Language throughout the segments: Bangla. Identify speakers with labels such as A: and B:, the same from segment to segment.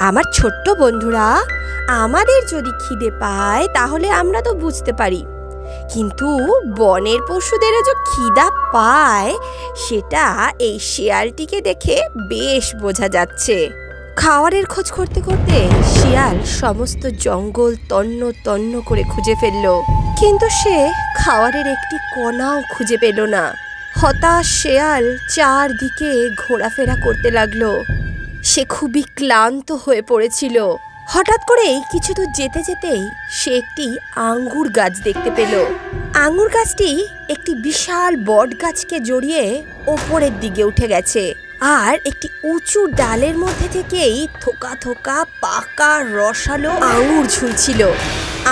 A: আমার ছোট্ট বন্ধুরা, আমাদের যদি খিদে পায় তাহলে আমরা তো বুঝতে পারি, কিন্তু বনের পশুদেরও যে খিদা পায় সেটা এই শিয়ালটিকে দেখে বেশ বোঝা যাচ্ছে। খাবারের খোঁজ করতে করতে শিয়াল সমস্ত জঙ্গল তন্ন তন্ন করে খুঁজে ফেলল, কিন্তু সে খাবারের একটি কণাও খুঁজে পেল না। হতাশ শিয়াল চারদিকে ঘোরাফেরা করতে লাগলো। সে খুবই ক্লান্ত হয়ে পড়েছিল। হঠাৎ করেই কিছু দূর যেতে যেতেই সে একটি আঙ্গুর গাছ দেখতে পেল। আঙ্গুর গাছটি একটি বিশাল বট গাছকে জড়িয়ে ওপরের দিকে উঠে গেছে, আর একটি উঁচু ডালের মধ্যে থেকেই থোকা থোকা পাকা রসালো আঙ্গুর ঝুলছিল।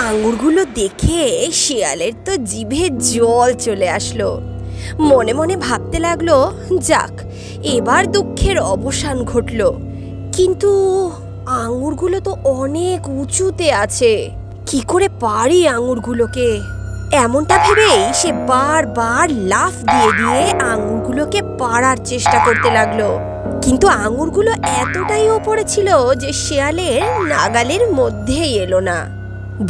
A: আঙ্গুরগুলো দেখে শিয়ালের তো জিভে জল চলে আসলো। মনে মনে ভাবতে লাগলো, যাক, এবার দুঃখের অবসান ঘটল। কিন্তু আঙ্গুরগুলো তো অনেক উঁচুতে আছে, কি করে পারি আঙ্গুরগুলোকে? এমনটা ভেবেই সে বারবার লাফ দিয়ে দিয়ে আঙ্গুরগুলোকে পাড়ার চেষ্টা করতে লাগলো। কিন্তু আঙ্গুরগুলো এতটাই ওপরে ছিল যে শিয়ালের নাগালের মধ্যেই এলো না।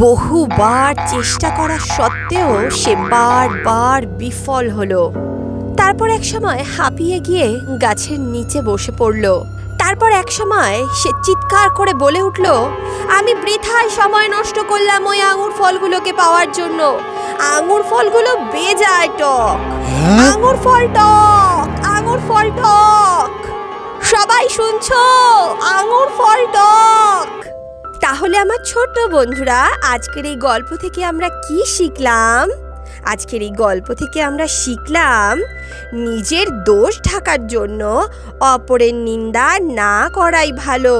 A: বহুবার চেষ্টা করা সত্ত্বেও সে বারবার বিফল হলো। তারপর এক সময় হাঁপিয়ে গিয়ে গাছের নিচে বসে পড়ল। তারপর এক সময় সে চিৎকার করে বলে উঠল, আমি বৃথায় সময় নষ্ট করলাম ওই আঙুর ফলগুলোকে পাওয়ার জন্য। আঙুর ফলগুলো বেজায় টক, আঙুর ফল টক, আঙুর ফল টক। সবাই শুনছো? আঙুর ফল টক। তাহলে আমার ছোট্ট বন্ধুরা, আজকের এই গল্প থেকে আমরা কি শিখলাম? আজকের এই গল্প থেকে আমরা শিখলাম নিজের দোষ ঢাকার জন্য অপরের নিন্দা না করাই ভালো।